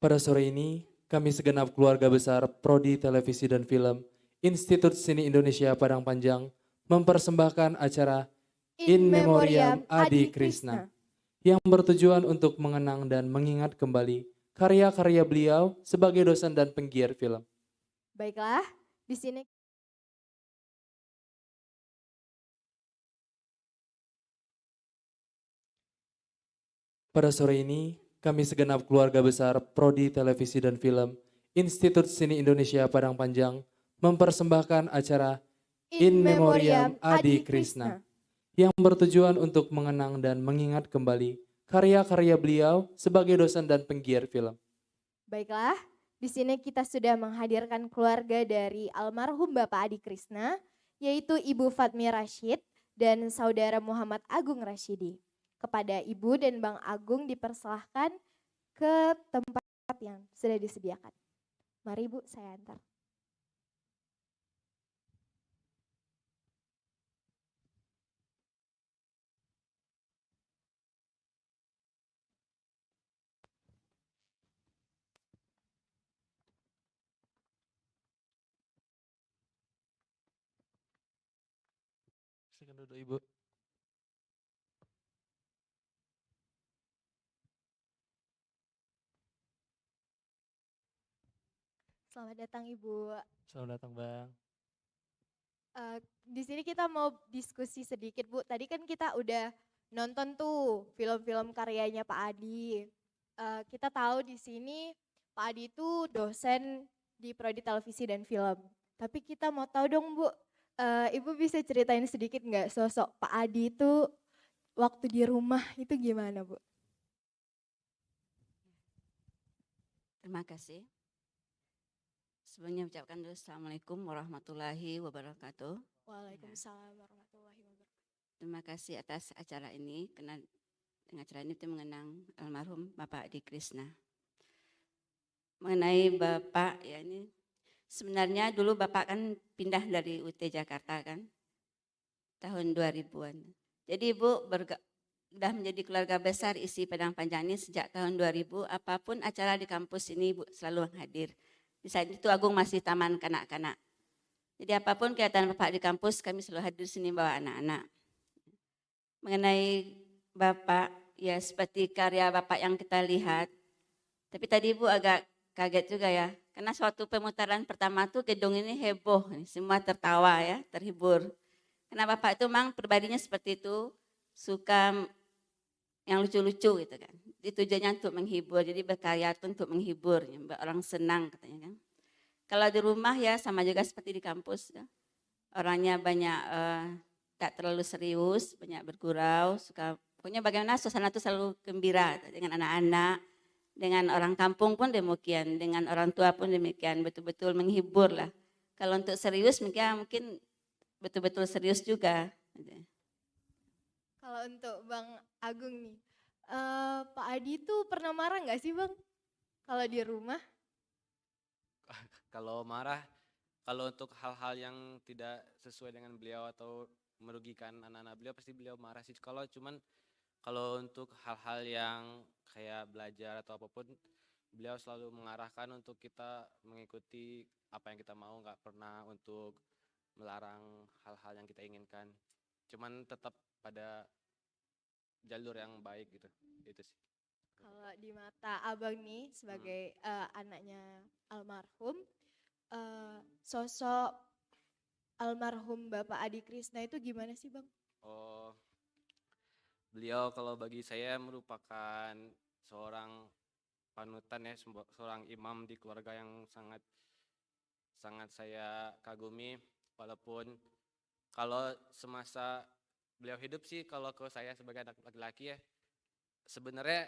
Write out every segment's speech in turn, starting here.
Pada sore ini, kami segenap keluarga besar Prodi Televisi dan Film Institut Seni Indonesia Padang Panjang mempersembahkan acara In Memoriam Adi Krisna yang bertujuan untuk mengenang dan mengingat kembali karya-karya beliau sebagai dosen dan penggiat film. Baiklah, di sini Pada sore ini, kami segenap keluarga besar Prodi Televisi dan Film Institut Seni Indonesia Padang Panjang mempersembahkan acara In Memoriam Adi Krisna yang bertujuan untuk mengenang dan mengingat kembali karya-karya beliau sebagai dosen dan penggiat film. Baiklah, di sini kita sudah menghadirkan keluarga dari almarhum Bapak Adi Krisna, yaitu Ibu Fatmi Rashid dan Saudara Muhammad Agung Rashidi. Kepada Ibu dan Bang Agung dipersilahkan ke tempat yang sudah disediakan. Mari Bu, saya antar. Silakan duduk Ibu. Selamat datang Ibu. Selamat datang Bang. Di sini kita mau diskusi sedikit Bu. Tadi kan kita udah nonton tuh film-film karyanya Pak Adi. Kita tahu di sini Pak Adi itu dosen di Prodi Televisi dan Film. Tapi kita mau tahu dong Bu, Ibu bisa ceritain sedikit nggak sosok Pak Adi itu waktu di rumah itu gimana Bu? Terima kasih. Sebelumnya ucapkan dulu Assalamualaikum warahmatullahi wabarakatuh. Waalaikumsalam warahmatullahi wabarakatuh. Terima kasih atas acara ini, karena dengan acara ini kita mengenang almarhum Bapak Adi Krisna. Mengenai Bapak, ya ini sebenarnya dulu Bapak kan pindah dari UT Jakarta kan, tahun 2000-an. Jadi Ibu sudah menjadi keluarga besar isi Padang Panjang ini sejak tahun 2000, apapun acara di kampus ini Ibu selalu hadir. Di saat itu Agung masih taman kanak-kanak. Jadi apapun kegiatan Bapak di kampus, kami selalu hadir sini bawa anak-anak. Mengenai Bapak, ya seperti karya Bapak yang kita lihat. Tapi tadi Ibu agak kaget juga ya. Karena suatu pemutaran pertama tuh gedung ini heboh, semua tertawa ya, terhibur. Karena Bapak itu memang pribadinya seperti itu, suka yang lucu-lucu gitu kan. Tujuannya untuk menghibur, jadi berkarya itu untuk menghibur, orang senang katanya kan. Kalau di rumah ya sama juga seperti di kampus ya. Orangnya banyak tak terlalu serius, banyak bergurau, suka pokoknya bagaimana suasana itu selalu gembira dengan anak-anak, dengan orang kampung pun demikian, dengan orang tua pun demikian, betul-betul menghibur lah. Kalau untuk serius mungkin betul-betul serius juga. Kalau untuk Bang Agung nih, Pak Adi tuh pernah marah nggak sih Bang kalau di rumah? Kalau marah, kalau untuk hal-hal yang tidak sesuai dengan beliau atau merugikan anak-anak beliau pasti beliau marah sih. Kalau untuk hal-hal yang kayak belajar atau apapun, beliau selalu mengarahkan untuk kita mengikuti apa yang kita mau, nggak pernah untuk melarang hal-hal yang kita inginkan. Cuman tetap pada jalur yang baik gitu, itu sih. Kalau di mata Abang nih sebagai anaknya almarhum, sosok almarhum Bapak Adi Krisna itu gimana sih Bang? Oh, beliau kalau bagi saya merupakan seorang panutan ya, seorang imam di keluarga yang sangat saya kagumi. Walaupun kalau semasa beliau hidup sih, kalau ke saya sebagai anak laki-laki ya, sebenarnya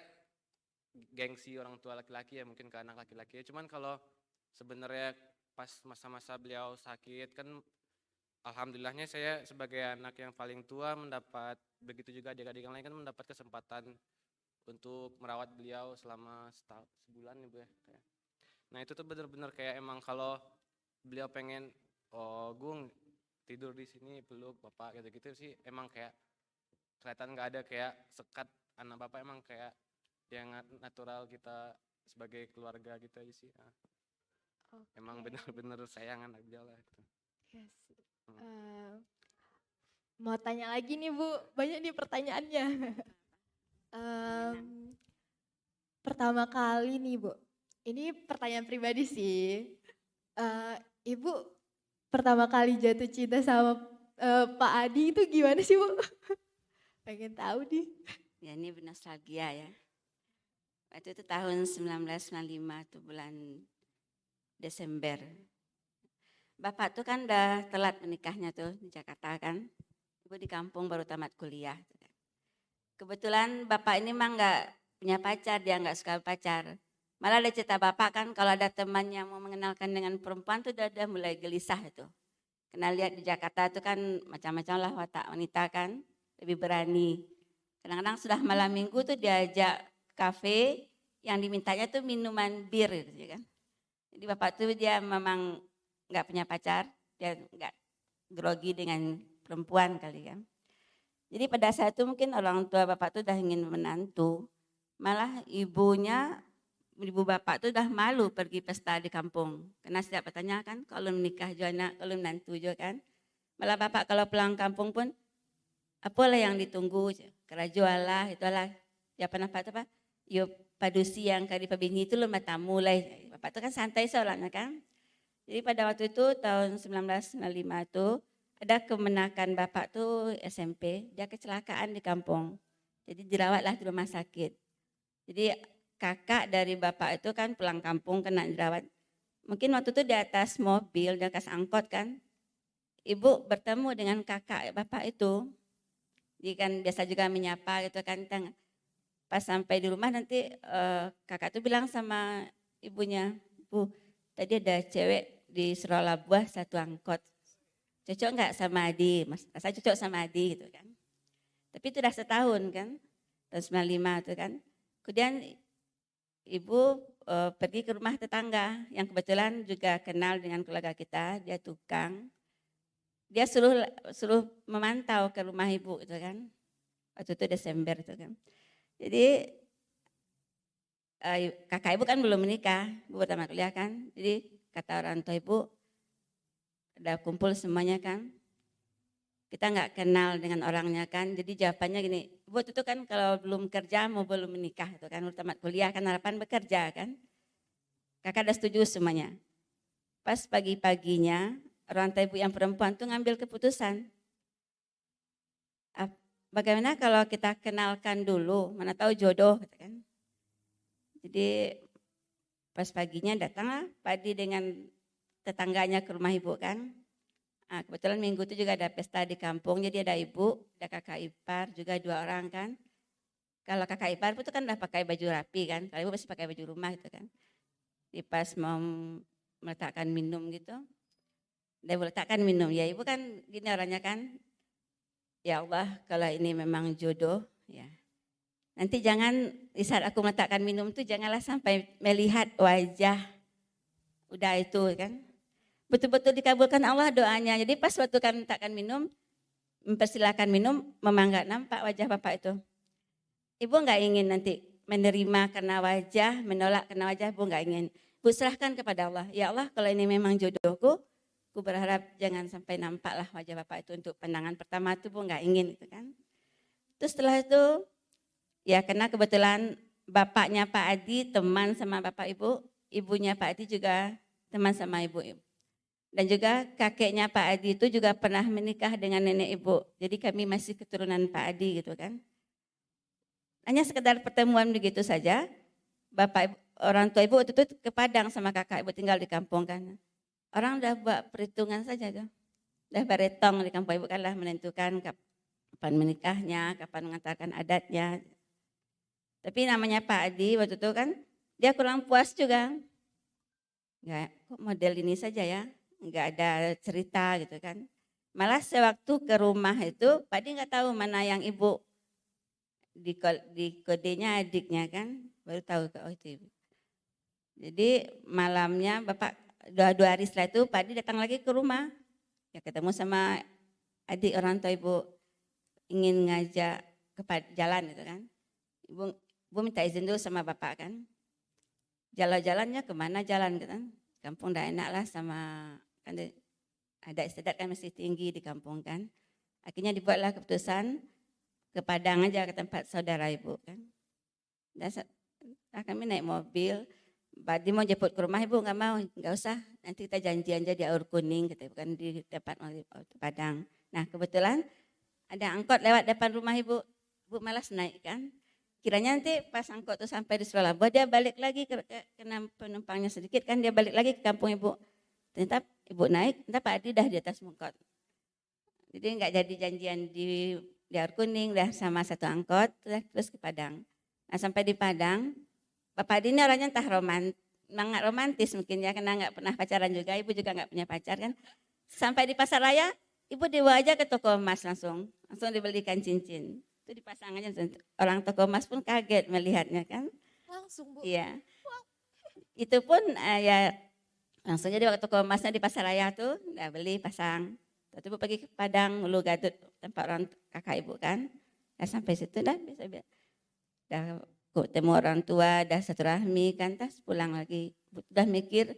gengsi orang tua laki-laki ya, mungkin ke anak laki-laki ya. Cuman kalau sebenarnya pas masa-masa beliau sakit kan, alhamdulillahnya saya sebagai anak yang paling tua mendapat, begitu juga adik-adik yang lain kan mendapat kesempatan untuk merawat beliau selama sebulan ya Bu ya. Nah itu tuh benar-benar kayak emang kalau beliau pengen, oh Gung tidur di sini peluk bapak gitu-gitu sih, emang kayak kelihatan nggak ada kayak sekat anak bapak, emang kayak yang natural kita sebagai keluarga gitu aja sih. Emang Oke. benar-benar sayang anak dia lah itu. Yes. Mau tanya lagi nih Bu, banyak nih pertanyaannya. Em, Pertama kali nih Bu, ini pertanyaan pribadi sih. Ibu pertama kali jatuh cinta sama Pak Adi itu gimana sih Bu? Pengen tahu nih. Ya ini bernostalgia ya. Waktu itu tahun 1995 tuh bulan Desember. Bapak tuh kan udah telat menikahnya tuh di Jakarta kan. Ibu di kampung baru tamat kuliah. Kebetulan bapak ini mah nggak punya pacar, dia nggak suka pacar. Malah ada cerita bapak kan kalau ada temannya mau mengenalkan dengan perempuan tuh udah mulai gelisah itu. Karena lihat di Jakarta itu kan macam-macam lah watak wanita kan, lebih berani. Kadang-kadang sudah malam minggu tuh diajak kafe yang dimintanya tuh minuman bir gitu ya kan. Jadi bapak tuh dia memang nggak punya pacar, dia nggak grogi dengan perempuan kali kan. Jadi pada saat itu mungkin orang tua bapak tuh udah ingin menantu, malah ibu bapak tuh udah malu pergi pesta di kampung. Karena setiap bertanya kan kalau menikah juga kalau menantu juga kan. Malah bapak kalau pulang kampung pun apalah yang ditunggu, kerajuan lah, itulah. Ya pernah apa? Yo padusi yang kali pabini itu lomba tamu lah. Bapak tuh kan santai soalnya kan. Jadi pada waktu itu tahun 1995 tuh ada kemenakan bapak tuh SMP, dia kecelakaan di kampung. Jadi dirawatlah di rumah sakit. Jadi kakak dari bapak itu kan pulang kampung kena dirawat. Mungkin waktu itu di atas mobil, di atas angkot kan. Ibu bertemu dengan kakak bapak itu. Dia kan biasa juga menyapa gitu kan. Pas sampai di rumah nanti kakak tuh bilang sama ibunya, Bu, tadi ada cewek di Serolabuah satu angkot. Cocok nggak sama Adi? Saya cocok sama Adi gitu kan. Tapi itu udah setahun kan, tahun 95 itu kan. Kemudian ibu pergi ke rumah tetangga yang kebetulan juga kenal dengan keluarga kita, dia tukang. Dia suruh memantau ke rumah ibu gitu kan. Waktu itu Desember itu kan. Jadi kakak ibu kan belum menikah, ibu pertama kuliah kan. Jadi kata orang tua ibu, udah kumpul semuanya kan. Kita nggak kenal dengan orangnya kan. Jadi jawabannya gini, ibu itu kan kalau belum kerja mau belum menikah itu kan. Belum tamat kuliah kan harapan bekerja kan. Kakak udah setuju semuanya. Pas pagi-paginya orang tua ibu yang perempuan tuh ngambil keputusan. Bagaimana kalau kita kenalkan dulu, mana tahu jodoh gitu kan. Jadi pas paginya datanglah Padi dengan tetangganya ke rumah ibu kan. Nah, kebetulan minggu itu juga ada pesta di kampung, jadi ada ibu, ada kakak ipar, juga 2 orang kan. Kalau kakak ipar itu kan udah pakai baju rapi kan, kalau ibu masih pakai baju rumah gitu kan. Di pas mau meletakkan minum gitu, dia letakkan minum, ya ibu kan gini orangnya kan, ya Allah kalau ini memang jodoh ya. Nanti jangan di saat aku meletakkan minum itu janganlah sampai melihat wajah udah itu kan. Betul-betul dikabulkan Allah doanya. Jadi pas waktu kan meletakkan minum, mempersilahkan minum, memang nggak nampak wajah bapak itu. Ibu nggak ingin nanti menerima karena wajah, menolak karena wajah, ibu nggak ingin. Ibu serahkan kepada Allah. Ya Allah kalau ini memang jodohku, aku berharap jangan sampai nampaklah wajah bapak itu untuk pandangan pertama itu, ibu nggak ingin gitu kan. Terus setelah itu, ya karena kebetulan bapaknya Pak Adi teman sama bapak ibu, ibunya Pak Adi juga teman sama ibu. Dan juga kakeknya Pak Adi itu juga pernah menikah dengan nenek ibu. Jadi kami masih keturunan Pak Adi gitu kan. Hanya sekedar pertemuan begitu saja. Orang tua ibu waktu itu ke Padang sama kakak ibu tinggal di kampung kan. Orang udah buat perhitungan saja tuh. Udah baretong di kampung ibu kan lah menentukan kapan menikahnya, kapan mengantarkan adatnya. Tapi namanya Pak Adi waktu itu kan dia kurang puas juga. Enggak, kok model ini saja ya. Enggak ada cerita gitu kan. Malah sewaktu ke rumah itu, Pak Di nggak tahu mana yang ibu di kodenya adiknya kan, baru tahu oh itu ibu. Jadi malamnya bapak 2 hari setelah itu Pak Di datang lagi ke rumah, ya ketemu sama adik orang tua ibu, ingin ngajak ke jalan gitu kan. Ibu minta izin dulu sama bapak kan. jalan-jalannya kemana jalan gitu kan. Kampung dah enak lah sama, kan ada istiadat kan masih tinggi di kampung kan. Akhirnya dibuatlah keputusan ke Padang aja, ke tempat saudara ibu kan. Dan kami naik mobil, Badi mau jemput ke rumah, ibu nggak mau, nggak usah, nanti kita janjian aja di Aur Kuning, gitu, bukan di tempat Padang. Nah kebetulan ada angkot lewat depan rumah ibu malas naik kan. Kiranya nanti pas angkot tuh sampai di Suralabo, dia balik lagi karena penumpangnya sedikit kan, dia balik lagi ke kampung ibu. Ternyata ibu naik, ternyata Pak Adi dah di atas angkot. Jadi nggak jadi janjian di Aur Kuning, dah sama satu angkot, terus ke Padang. Nah sampai di Padang, Bapak Adi ini orangnya entah sangat romantis mungkin ya, karena nggak pernah pacaran juga, ibu juga nggak punya pacar kan. Sampai di pasar raya, ibu dibawa aja ke toko emas langsung dibelikan cincin. Itu dipasang aja, orang toko emas pun kaget melihatnya kan. Langsung Bu. Iya. Itu pun ya langsung jadi waktu toko emasnya di pasar raya tuh, udah beli pasang. Terus ibu pergi ke Padang, Ulu Gadut, tempat orang kakak ibu kan. Nah sampai situ dah biasa-biasa. Dah ketemu orang tua, dah silaturahmi kan, tas pulang lagi. Udah mikir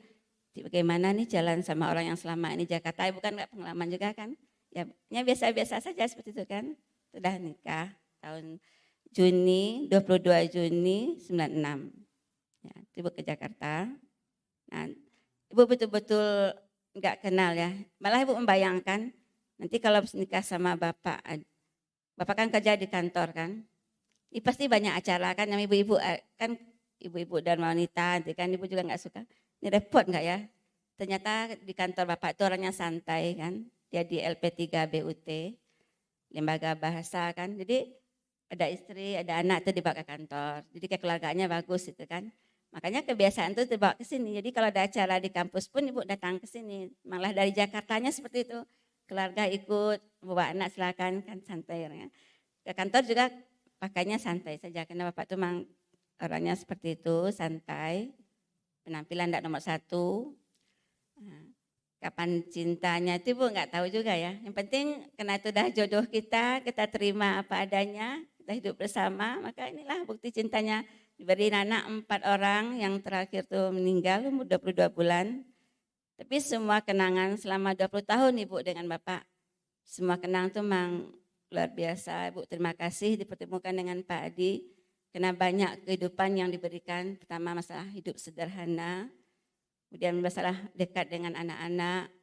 bagaimana nih jalan sama orang yang selama ini Jakarta, ibu kan nggak pengalaman juga kan. Ya biasa-biasa saja seperti itu kan. Sudah nikah tahun Juni, 22 Juni 96. Ya, ibu ke Jakarta. Nah, ibu betul-betul nggak kenal ya. Malah ibu membayangkan nanti kalau nikah sama bapak kan kerja di kantor kan. Ini pasti banyak acara kan, yang ibu-ibu kan, ibu-ibu dan wanita, nanti kan ibu juga nggak suka. Ini repot nggak ya? Ternyata di kantor bapak itu orangnya santai kan, dia di LP3 BUT, lembaga bahasa kan. Jadi ada istri, ada anak itu dibawa ke kantor. Jadi kekeluargaannya bagus itu kan. Makanya kebiasaan itu dibawa ke sini. Jadi kalau ada acara di kampus pun ibu datang ke sini. Malah dari Jakartanya seperti itu. Keluarga ikut, bawa anak silakan kan, santai orangnya. Ke kantor juga pakainya santai saja, karena bapak tuh memang orangnya seperti itu, santai, penampilan tidak nomor satu. Nah, kapan cintanya itu ibu nggak tahu juga ya. Yang penting karena itu dah jodoh kita terima apa adanya, kita hidup bersama, maka inilah bukti cintanya. Diberi anak 4 orang, yang terakhir tuh meninggal umur 22 bulan. Tapi semua kenangan selama 20 tahun ibu dengan bapak, semua kenang tuh memang luar biasa. Ibu terima kasih dipertemukan dengan Pak Adi, karena banyak kehidupan yang diberikan. Pertama masalah hidup sederhana, kemudian masalah dekat dengan anak-anak.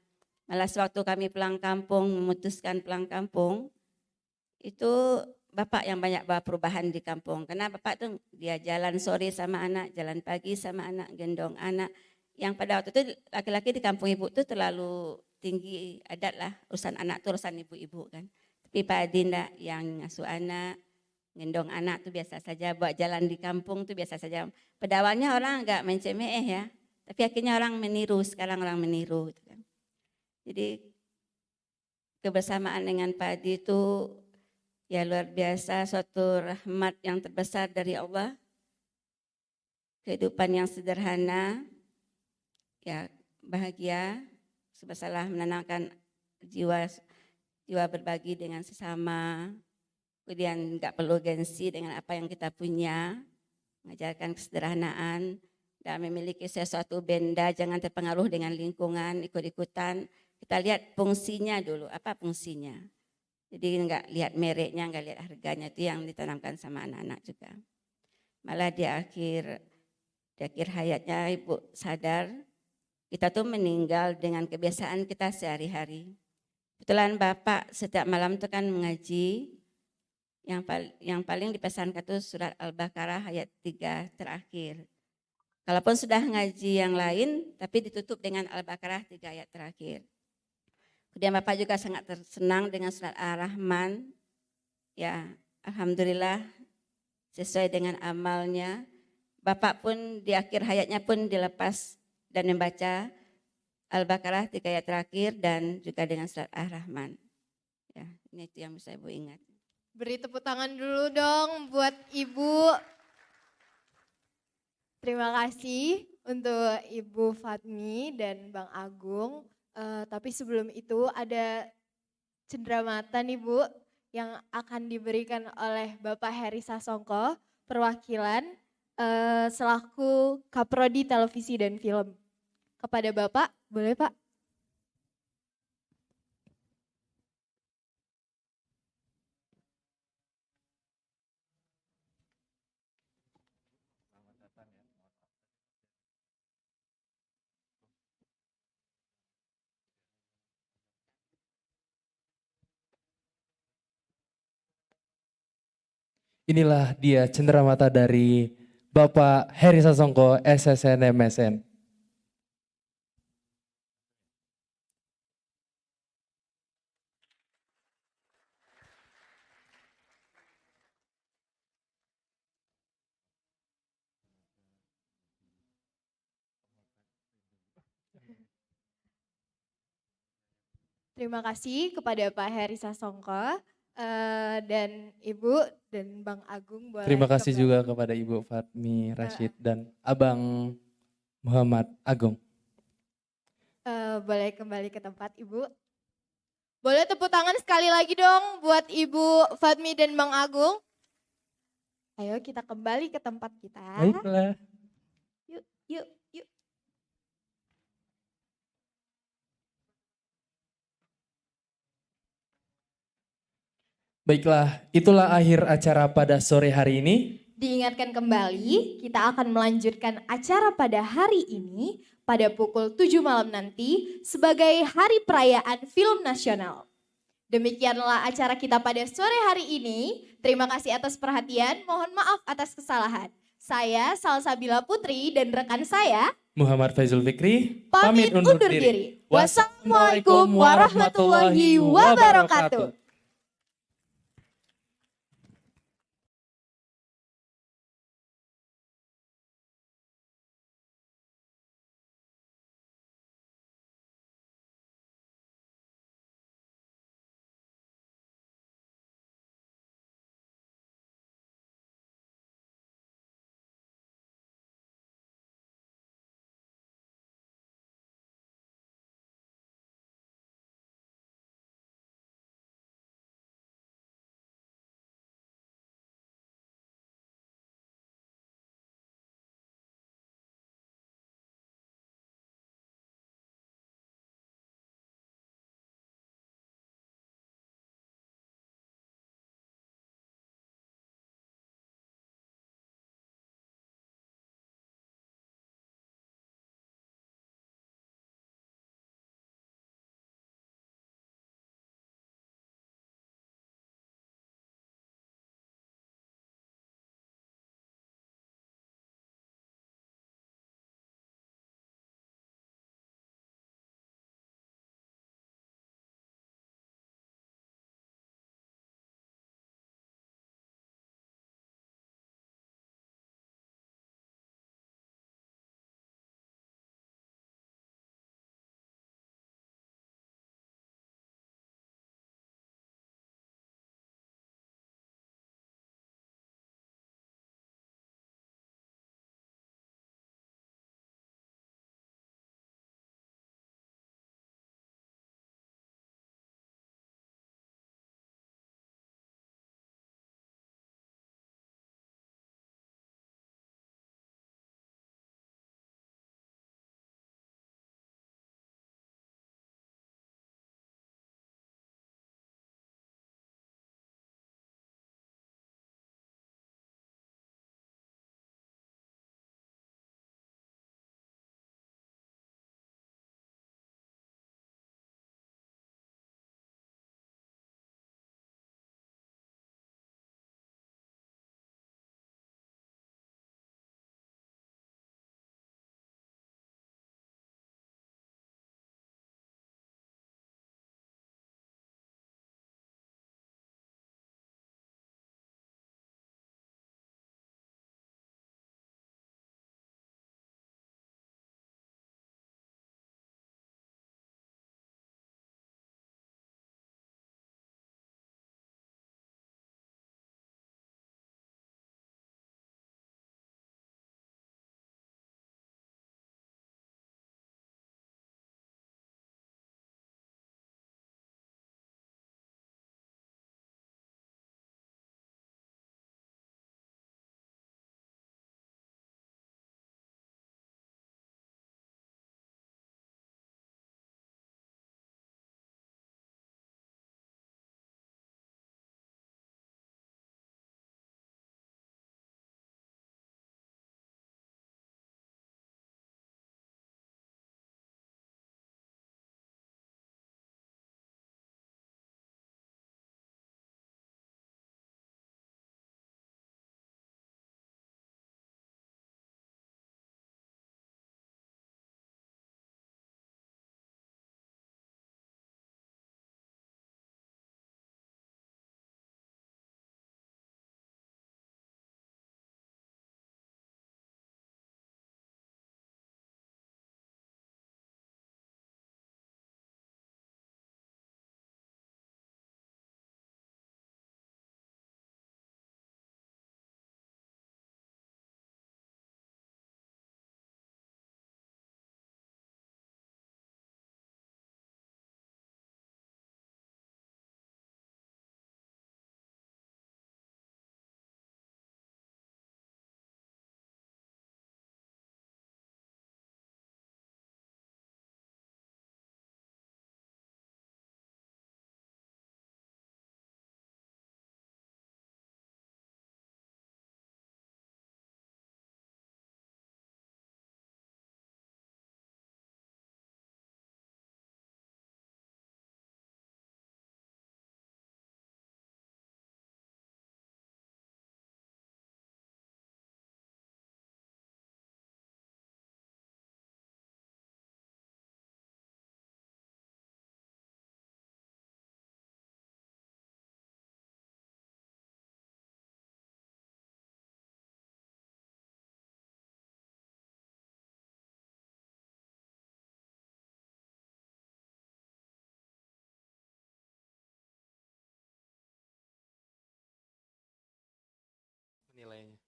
Malah sewaktu kami pulang kampung, memutuskan pulang kampung, itu bapak yang banyak bawa perubahan di kampung. Karena bapak tuh dia jalan sore sama anak, jalan pagi sama anak, gendong anak. Yang pada waktu itu laki-laki di kampung ibu tuh terlalu tinggi adat lah, urusan anak tuh urusan ibu-ibu kan. Tapi Pak Adi enggak, yang ngasuh anak, gendong anak tuh biasa saja, buat jalan di kampung tuh biasa saja. Pada awalnya orang enggak mencemeh ya, tapi akhirnya orang meniru, sekarang orang meniru. Gitu kan. Jadi kebersamaan dengan Pak Adi itu ya luar biasa, suatu rahmat yang terbesar dari Allah. Kehidupan yang sederhana, ya bahagia, sebasalah menenangkan jiwa berbagi dengan sesama, kemudian nggak perlu gengsi dengan apa yang kita punya, mengajarkan kesederhanaan, dan memiliki sesuatu benda, jangan terpengaruh dengan lingkungan, ikut-ikutan. Kita lihat fungsinya dulu, apa fungsinya. Jadi nggak lihat mereknya, nggak lihat harganya, itu yang ditanamkan sama anak-anak juga. Malah di akhir hayatnya ibu sadar, kita tuh meninggal dengan kebiasaan kita sehari-hari. Kebetulan bapak setiap malam itu kan mengaji, yang paling dipesankan itu surat Al-Baqarah ayat 3 terakhir. Kalaupun sudah ngaji yang lain, tapi ditutup dengan Al-Baqarah 3 ayat terakhir. Kemudian bapak juga sangat tersenang dengan surat Ar-Rahman. Ya, alhamdulillah sesuai dengan amalnya. Bapak pun di akhir hayatnya pun dilepas dan membaca Al-Baqarah 3 ayat terakhir dan juga dengan surat Ar-Rahman. Ya, ini itu yang bisa Ibu ingat. Beri tepuk tangan dulu dong buat Ibu. Terima kasih untuk Ibu Fatmi dan Bang Agung. Tapi sebelum itu ada cenderamata nih Bu yang akan diberikan oleh Bapak Heri Sasongko, perwakilan selaku Kaprodi Televisi dan Film. Kepada Bapak, boleh Pak? Inilah dia cenderamata dari Bapak Heri Sasongko, SSN MSN. Terima kasih kepada Pak Heri Sasongko dan Ibu dan Bang Agung. Boleh Terima kasih kembali. juga kepada Ibu Fatmi Rashid dan Abang Muhammad Agung. Boleh kembali ke tempat Ibu. Boleh tepuk tangan sekali lagi dong buat Ibu Fatmi dan Bang Agung. Ayo kita kembali ke tempat kita. Baiklah. Yuk, yuk, yuk. Baiklah, itulah akhir acara pada sore hari ini. Diingatkan kembali, kita akan melanjutkan acara pada hari ini pada pukul 7 malam nanti sebagai Hari Perayaan Film Nasional. Demikianlah acara kita pada sore hari ini. Terima kasih atas perhatian, mohon maaf atas kesalahan. Saya Salsabila Putri dan rekan saya Muhammad Faizul Fikri pamit undur diri. Wassalamualaikum warahmatullahi wabarakatuh.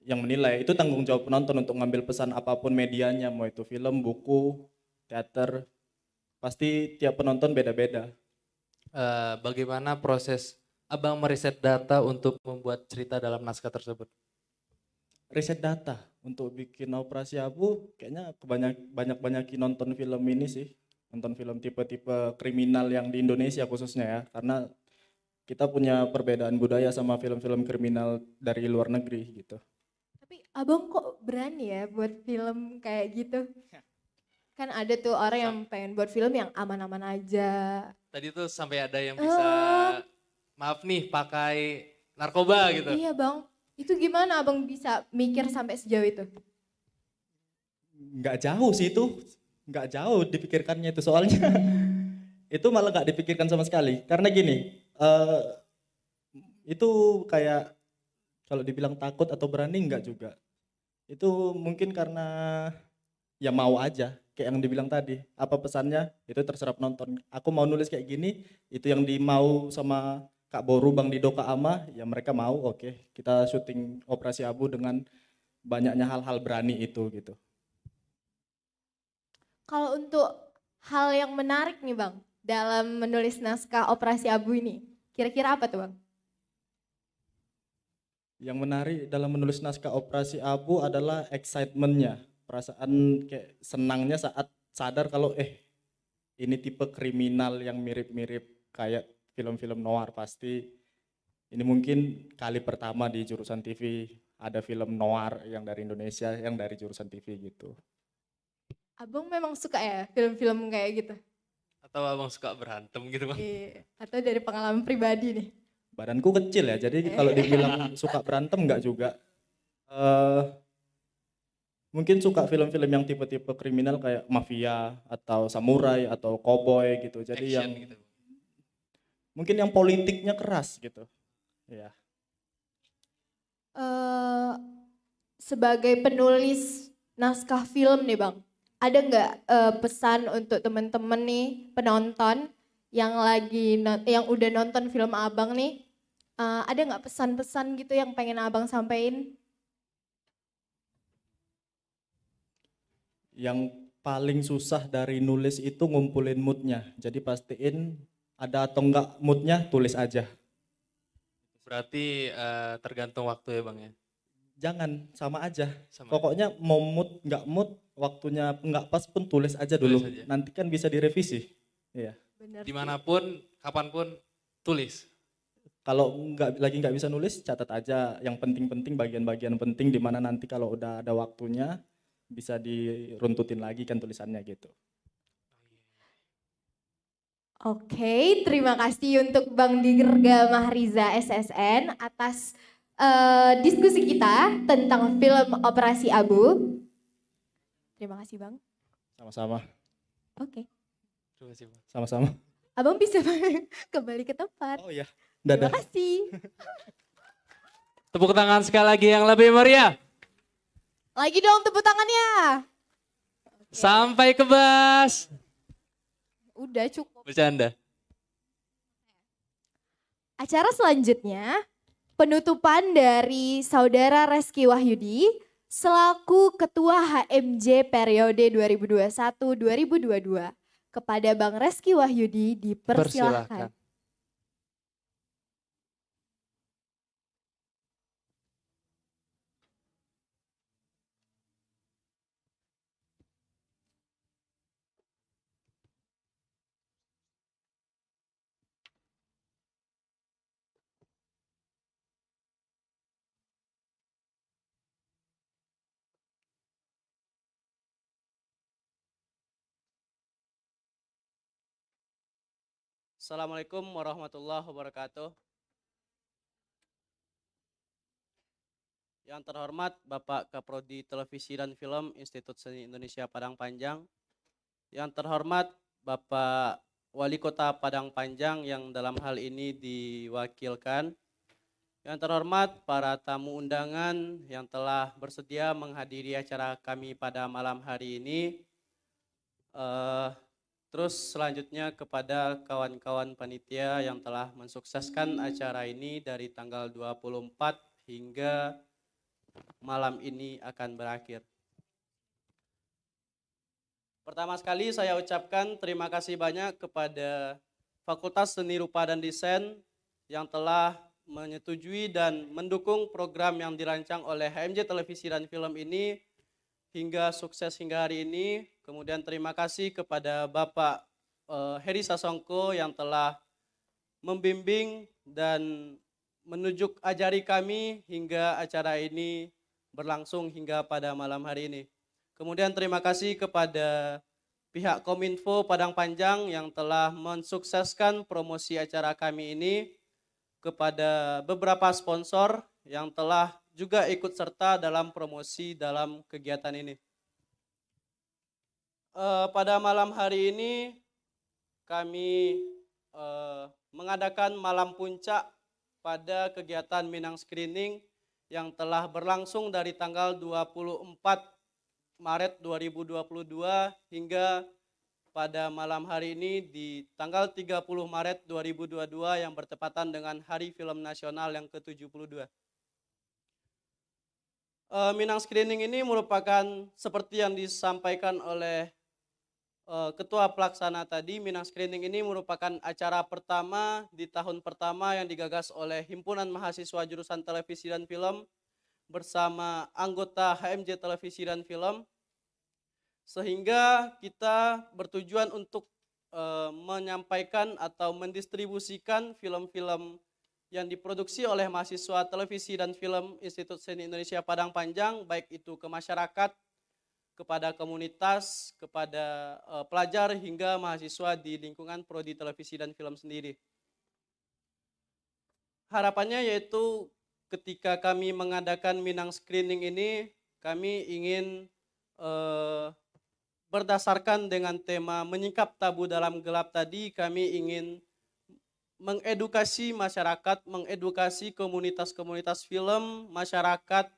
yang menilai. Itu tanggung jawab penonton untuk ngambil pesan apapun medianya, mau itu film, buku, teater. Pasti tiap penonton beda-beda. Bagaimana proses Abang meriset data untuk membuat cerita dalam naskah tersebut? Riset data untuk bikin Operasi Abu kayaknya banyakin nonton film ini sih. Nonton film tipe-tipe kriminal yang di Indonesia khususnya ya. Karena kita punya perbedaan budaya sama film-film kriminal dari luar negeri gitu. Tapi abang kok berani ya buat film kayak gitu? Kan ada tuh orang yang pengen buat film yang aman-aman aja. Tadi tuh sampai ada yang bisa, maaf nih, pakai narkoba gitu. Iya bang, itu gimana abang bisa mikir sampai sejauh itu? Nggak jauh sih itu, nggak jauh dipikirkannya itu soalnya. Itu malah nggak dipikirkan sama sekali. Karena gini, itu kayak kalau dibilang takut atau berani nggak juga. Itu mungkin karena ya mau aja, kayak yang dibilang tadi. Apa pesannya, itu terserah penonton. Aku mau nulis kayak gini, itu yang dimau sama Kak Boru, Bang Dido, Kak Ama, ya mereka mau, oke. Kita syuting Operasi Abu dengan banyaknya hal-hal berani itu gitu. Kalau untuk hal yang menarik nih bang, dalam menulis naskah Operasi Abu ini, kira-kira apa tuh bang? Yang menarik dalam menulis naskah Operasi Abu adalah excitement-nya, perasaan kayak senangnya saat sadar kalau ini tipe kriminal yang mirip-mirip kayak film-film noir. Pasti ini mungkin kali pertama di jurusan TV ada film noir yang dari Indonesia yang dari jurusan TV gitu. Abang memang suka ya film-film kayak gitu? Atau abang suka berantem gitu bang? Iya. Atau dari pengalaman pribadi nih? Badanku kecil ya, jadi kalau dibilang suka berantem enggak juga. Mungkin suka film-film yang tipe-tipe kriminal kayak mafia atau samurai atau cowboy gitu. Jadi Action yang gitu. mungkin yang politiknya keras gitu. Ya. Sebagai penulis naskah film nih bang, ada nggak pesan untuk teman-teman nih penonton yang yang udah nonton film abang nih, ada nggak pesan-pesan gitu yang pengen abang sampein? Yang paling susah dari nulis itu ngumpulin moodnya. Jadi pastiin ada atau enggak moodnya, tulis aja. Berarti tergantung waktu ya bang ya? Jangan, sama aja. Sama. Pokoknya mau mood, enggak mood, waktunya enggak pas pun tulis aja dulu. Tulis aja. Nanti kan bisa direvisi. Iya. Bener sih. Dimanapun, kapanpun, tulis. Kalau enggak bisa nulis, catat aja yang penting-penting, bagian-bagian penting di mana nanti kalau udah ada waktunya bisa diruntutin lagi kan tulisannya gitu. Oke, terima kasih untuk Bang Dirga Mahriza SSN atas diskusi kita tentang film Operasi Abu. Terima kasih Bang. Sama-sama. Oke. Terima kasih bang. Sama-sama. Abang bisa kembali ke tempat. Oh iya. Terima Dadah. kasih. Tepuk tangan sekali lagi yang lebih meriah. Lagi dong tepuk tangannya. Sampai kebas. Udah cukup. Bercanda. Acara selanjutnya penutupan dari Saudara Reski Wahyudi selaku Ketua HMJ periode 2021-2022. Kepada Bang Reski Wahyudi dipersilahkan. Persilahkan. Assalamualaikum warahmatullahi wabarakatuh. Yang terhormat Bapak Kaprodi Televisi dan Film Institut Seni Indonesia Padang Panjang. Yang terhormat Bapak Wali Kota Padang Panjang yang dalam hal ini diwakilkan. Yang terhormat para tamu undangan yang telah bersedia menghadiri acara kami pada malam hari ini. Terus selanjutnya kepada kawan-kawan panitia yang telah mensukseskan acara ini dari tanggal 24 hingga malam ini akan berakhir. Pertama sekali saya ucapkan terima kasih banyak kepada Fakultas Seni Rupa dan Desain yang telah menyetujui dan mendukung program yang dirancang oleh HMJ Televisi dan Film ini hingga sukses hingga hari ini. Kemudian terima kasih kepada Bapak Heri Sasongko yang telah membimbing dan menunjuk ajari kami hingga acara ini berlangsung hingga pada malam hari ini. Kemudian terima kasih kepada pihak Kominfo Padang Panjang yang telah mensukseskan promosi acara kami ini, kepada beberapa sponsor yang telah juga ikut serta dalam promosi dalam kegiatan ini. Pada malam hari ini kami mengadakan malam puncak pada kegiatan Minang Screening yang telah berlangsung dari tanggal 24 Maret 2022 hingga pada malam hari ini di tanggal 30 Maret 2022 yang bertepatan dengan Hari Film Nasional yang ke-72. Minang Screening ini merupakan seperti yang disampaikan oleh Ketua Pelaksana tadi, Minang Screening ini merupakan acara pertama di tahun pertama yang digagas oleh Himpunan Mahasiswa Jurusan Televisi dan Film bersama anggota HMJ Televisi dan Film, sehingga kita bertujuan untuk menyampaikan atau mendistribusikan film-film yang diproduksi oleh mahasiswa televisi dan film Institut Seni Indonesia Padang Panjang, baik itu ke masyarakat, kepada komunitas, kepada pelajar hingga mahasiswa di lingkungan prodi televisi dan film sendiri. Harapannya yaitu ketika kami mengadakan Minang Screening ini, kami ingin berdasarkan dengan tema menyingkap tabu dalam gelap tadi, kami ingin mengedukasi masyarakat, mengedukasi komunitas-komunitas film, masyarakat,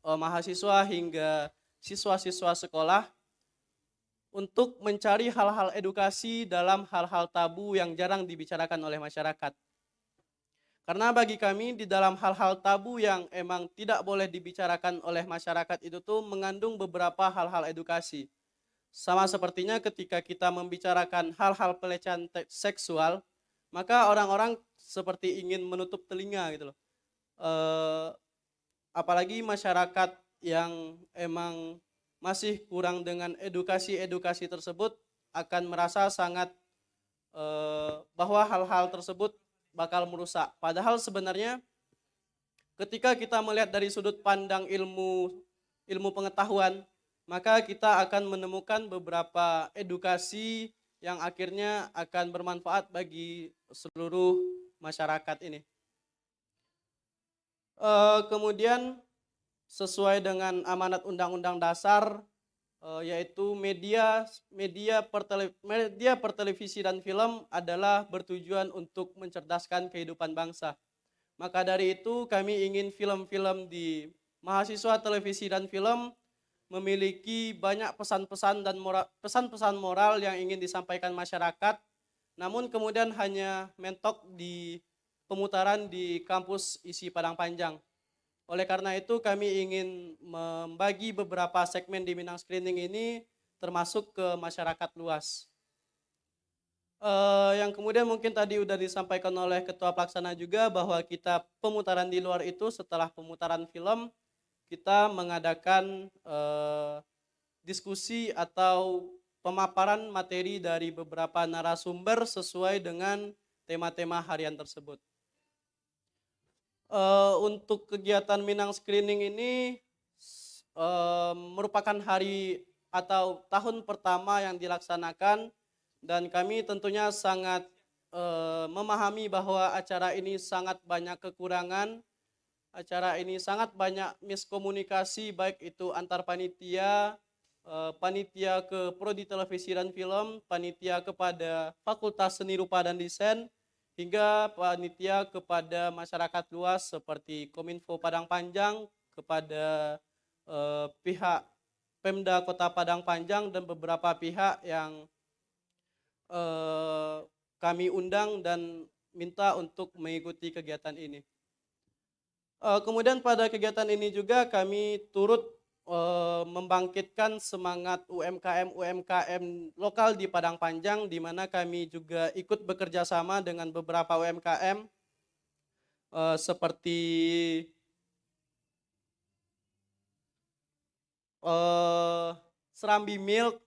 mahasiswa hingga siswa-siswa sekolah untuk mencari hal-hal edukasi dalam hal-hal tabu yang jarang dibicarakan oleh masyarakat. Karena bagi kami di dalam hal-hal tabu yang emang tidak boleh dibicarakan oleh masyarakat itu tuh mengandung beberapa hal-hal edukasi. Sama sepertinya ketika kita membicarakan hal-hal pelecehan seksual, maka orang-orang seperti ingin menutup telinga gitu loh. Apalagi masyarakat yang emang masih kurang dengan edukasi-edukasi tersebut akan merasa sangat bahwa hal-hal tersebut bakal merusak. Padahal sebenarnya ketika kita melihat dari sudut pandang ilmu pengetahuan, maka kita akan menemukan beberapa edukasi yang akhirnya akan bermanfaat bagi seluruh masyarakat ini. Kemudian sesuai dengan amanat Undang-Undang Dasar, yaitu media pertelevisi dan film adalah bertujuan untuk mencerdaskan kehidupan bangsa. Maka dari itu kami ingin film-film di mahasiswa televisi dan film memiliki banyak pesan-pesan dan pesan-pesan moral yang ingin disampaikan masyarakat, namun kemudian hanya mentok di pemutaran di kampus ISI Padang Panjang. Oleh karena itu kami ingin membagi beberapa segmen di Minang Screening ini termasuk ke masyarakat luas. Yang kemudian mungkin tadi udah disampaikan oleh Ketua Pelaksana juga bahwa kita pemutaran di luar itu setelah pemutaran film kita mengadakan diskusi atau pemaparan materi dari beberapa narasumber sesuai dengan tema-tema harian tersebut. Untuk kegiatan Minang Screening ini merupakan hari atau tahun pertama yang dilaksanakan dan kami tentunya sangat memahami bahwa acara ini sangat banyak kekurangan, acara ini sangat banyak miskomunikasi baik itu antar panitia, panitia ke Prodi Televisi dan Film, panitia kepada Fakultas Seni Rupa dan Desain, hingga panitia kepada masyarakat luas seperti Kominfo Padang Panjang, kepada pihak Pemda Kota Padang Panjang dan beberapa pihak yang kami undang dan minta untuk mengikuti kegiatan ini. Kemudian pada kegiatan ini juga kami turut membangkitkan semangat UMKM lokal di Padang Panjang, di mana kami juga ikut bekerja sama dengan beberapa UMKM seperti Serambi Milk,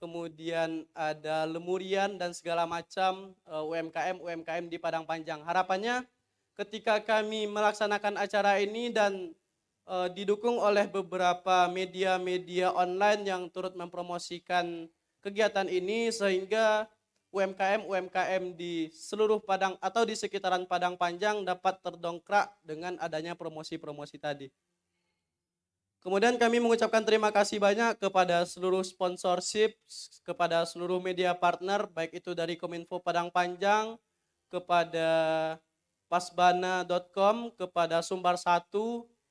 kemudian ada Lemurian dan segala macam UMKM di Padang Panjang. Harapannya ketika kami melaksanakan acara ini dan didukung oleh beberapa media-media online yang turut mempromosikan kegiatan ini, sehingga UMKM di seluruh Padang atau di sekitaran Padang Panjang dapat terdongkrak dengan adanya promosi-promosi tadi. Kemudian kami mengucapkan terima kasih banyak kepada seluruh sponsorship, kepada seluruh media partner, baik itu dari Kominfo Padang Panjang, kepada pasbana.com, kepada Sumbar 1,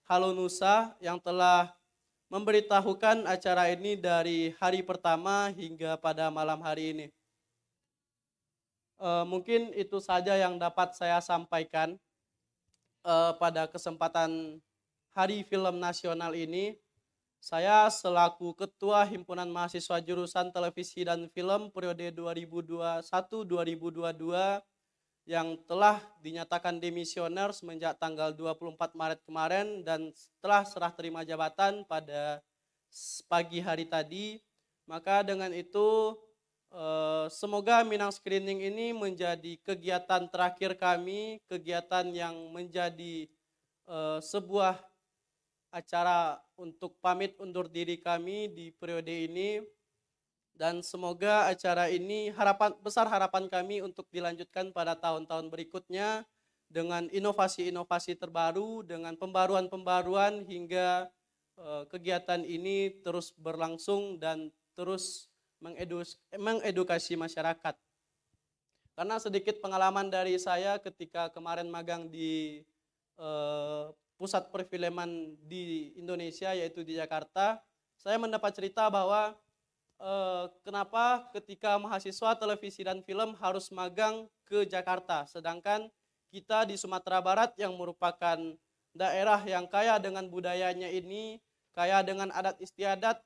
Halo Nusa yang telah memberitahukan acara ini dari hari pertama hingga pada malam hari ini. Mungkin itu saja yang dapat saya sampaikan pada kesempatan Hari Film Nasional ini. Saya selaku Ketua Himpunan Mahasiswa Jurusan Televisi dan Film periode 2021-2022 yang telah dinyatakan demisioner semenjak tanggal 24 Maret kemarin dan setelah serah terima jabatan pada pagi hari tadi. Maka dengan itu semoga Minang Screening ini menjadi kegiatan terakhir kami, kegiatan yang menjadi sebuah acara untuk pamit undur diri kami di periode ini. Dan semoga acara ini harapan kami untuk dilanjutkan pada tahun-tahun berikutnya dengan inovasi-inovasi terbaru, dengan pembaruan-pembaruan hingga kegiatan ini terus berlangsung dan terus mengedukasi masyarakat. Karena sedikit pengalaman dari saya ketika kemarin magang di pusat perfilman di Indonesia, yaitu di Jakarta, saya mendapat cerita bahwa kenapa ketika mahasiswa televisi dan film harus magang ke Jakarta, sedangkan kita di Sumatera Barat yang merupakan daerah yang kaya dengan budayanya ini, kaya dengan adat istiadat,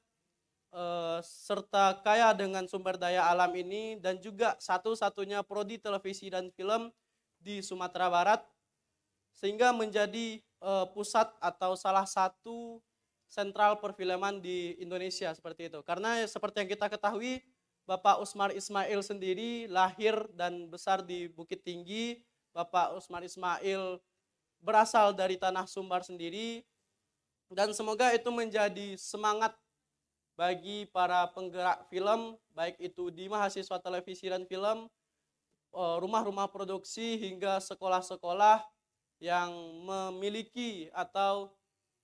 serta kaya dengan sumber daya alam ini, dan juga satu-satunya prodi televisi dan film di Sumatera Barat, sehingga menjadi pusat atau salah satu sentral perfilman di Indonesia seperti itu. Karena seperti yang kita ketahui, Bapak Usmar Ismail sendiri lahir dan besar di Bukit Tinggi. Bapak Usmar Ismail berasal dari tanah Sumbar sendiri. Dan semoga itu menjadi semangat bagi para penggerak film, baik itu di mahasiswa televisi dan film, rumah-rumah produksi hingga sekolah-sekolah yang memiliki atau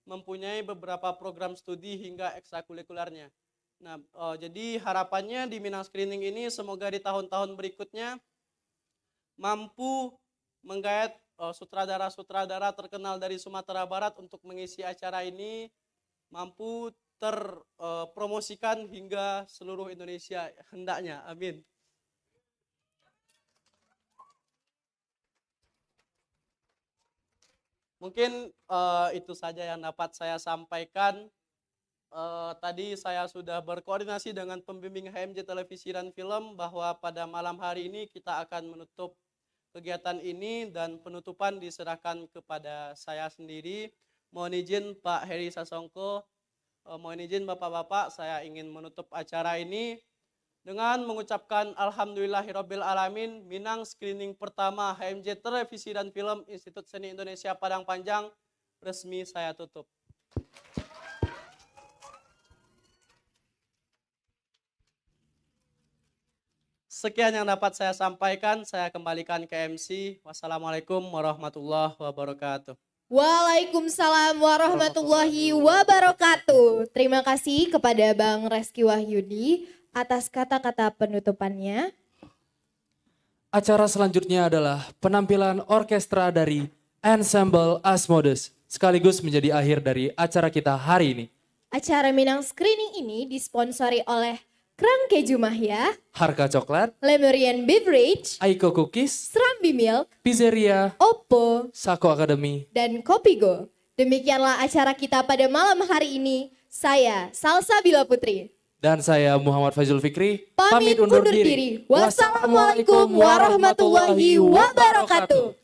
mempunyai beberapa program studi hingga ekstrakurikulernya. Nah, jadi harapannya di Minang Screening ini semoga di tahun-tahun berikutnya mampu menggait sutradara-sutradara terkenal dari Sumatera Barat untuk mengisi acara ini, mampu terpromosikan hingga seluruh Indonesia hendaknya. Amin. Mungkin itu saja yang dapat saya sampaikan. Tadi saya sudah berkoordinasi dengan pembimbing HMJ Televisi dan Film bahwa pada malam hari ini kita akan menutup kegiatan ini dan penutupan diserahkan kepada saya sendiri. Mohon izin Pak Heri Sasongko, mohon izin Bapak-Bapak, saya ingin menutup acara ini dengan mengucapkan Alhamdulillahirabbil alamin. Minang Screening pertama HMJ Televisi dan Film Institut Seni Indonesia Padang Panjang resmi saya tutup. Sekian yang dapat saya sampaikan, saya kembalikan ke MC. Wassalamualaikum warahmatullahi wabarakatuh. Waalaikumsalam warahmatullahi wabarakatuh. Terima kasih kepada Bang Reski Wahyudi atas kata-kata penutupannya. Acara selanjutnya adalah penampilan orkestra dari Ensemble Asmodes, sekaligus menjadi akhir dari acara kita hari ini. Acara Minang Screening ini disponsori oleh Kerang Keju Mahya, Harka Coklat, Lemurian Beverage, Aiko Cookies, Serambi Milk, Pizzeria, Oppo, Sako Academy. dan Kopigo. Demikianlah acara kita pada malam hari ini. Saya Salsa Bila Putri. Dan saya Muhammad Fazul Fikri, Pamit undur diri. Wassalamualaikum warahmatullahi wabarakatuh.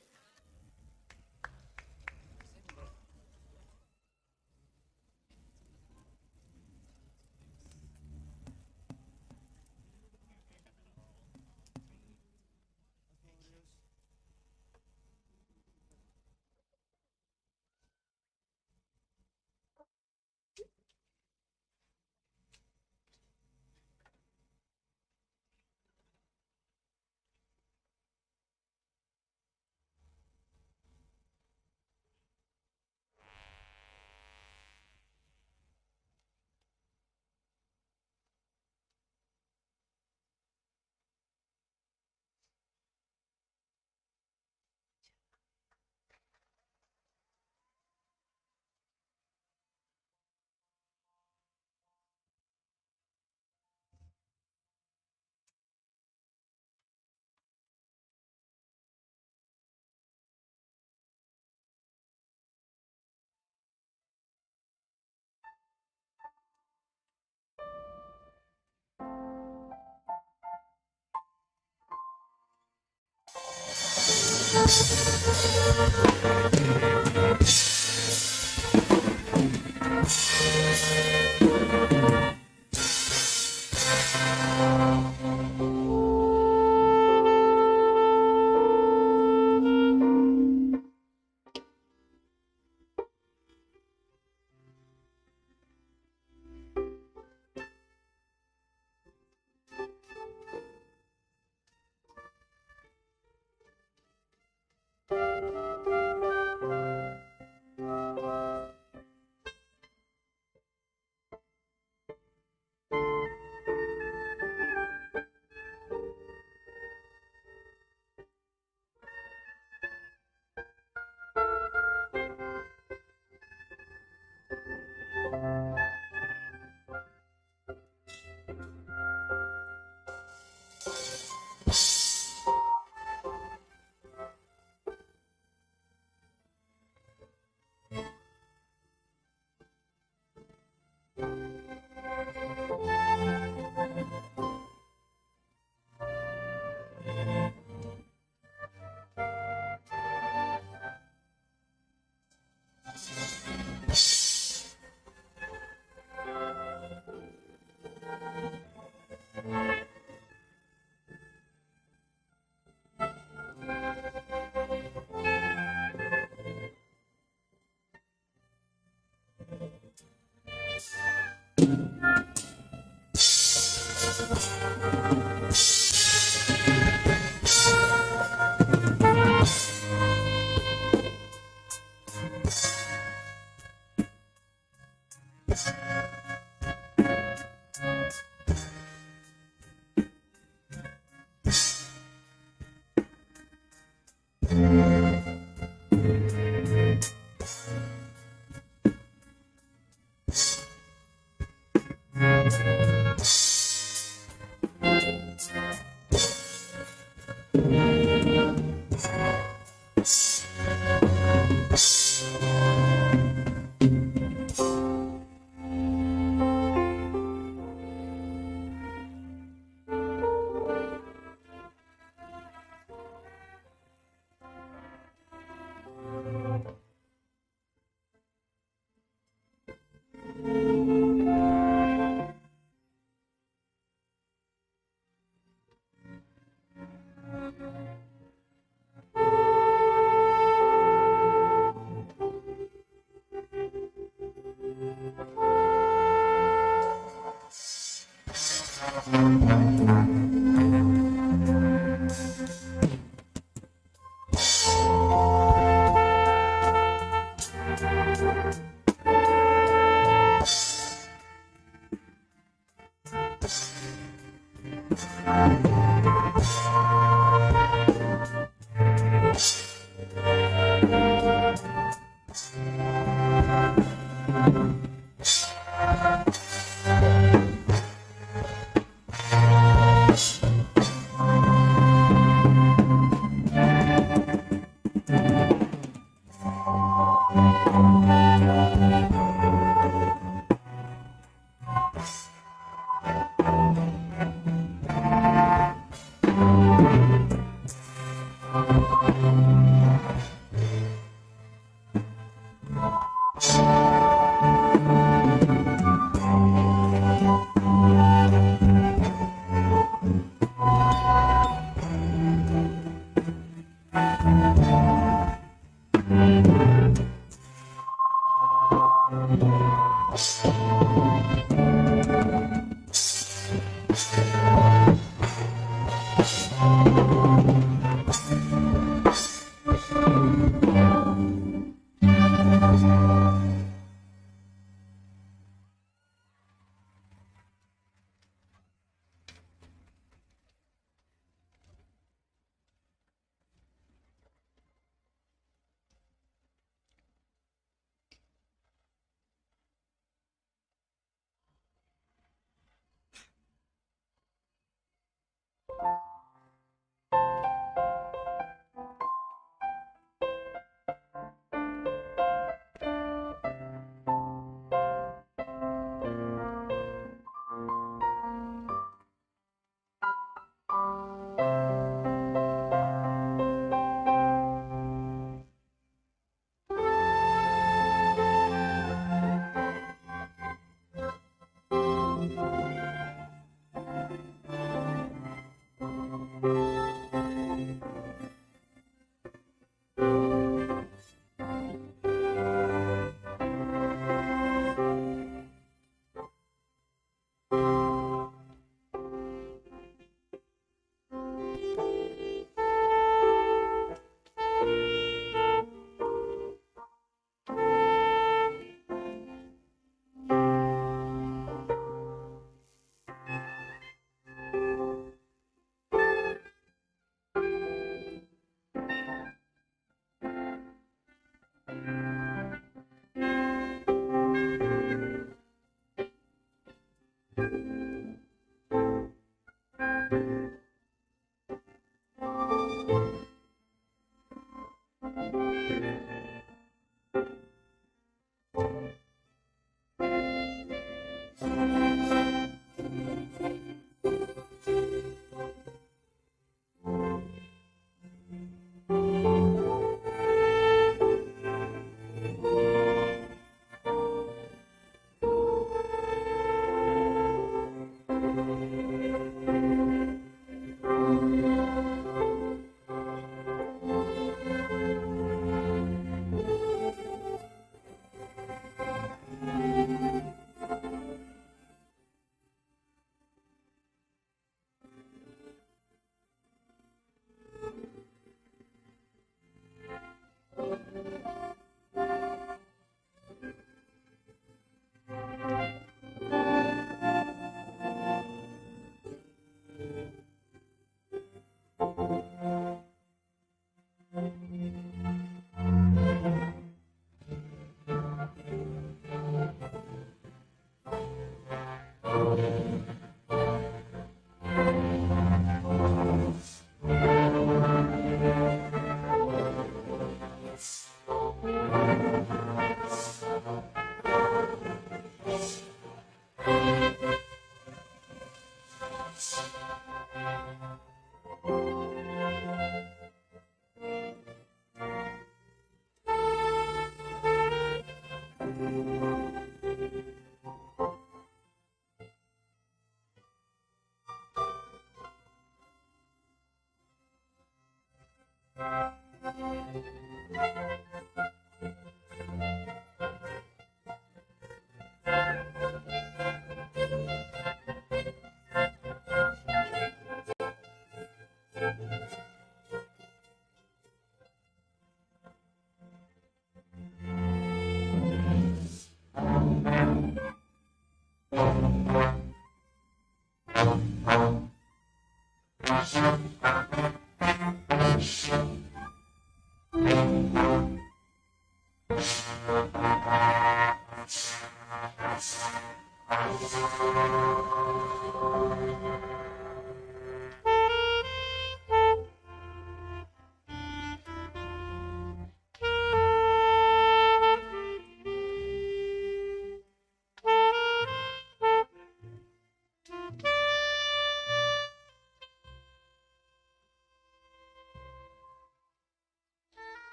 Thank you.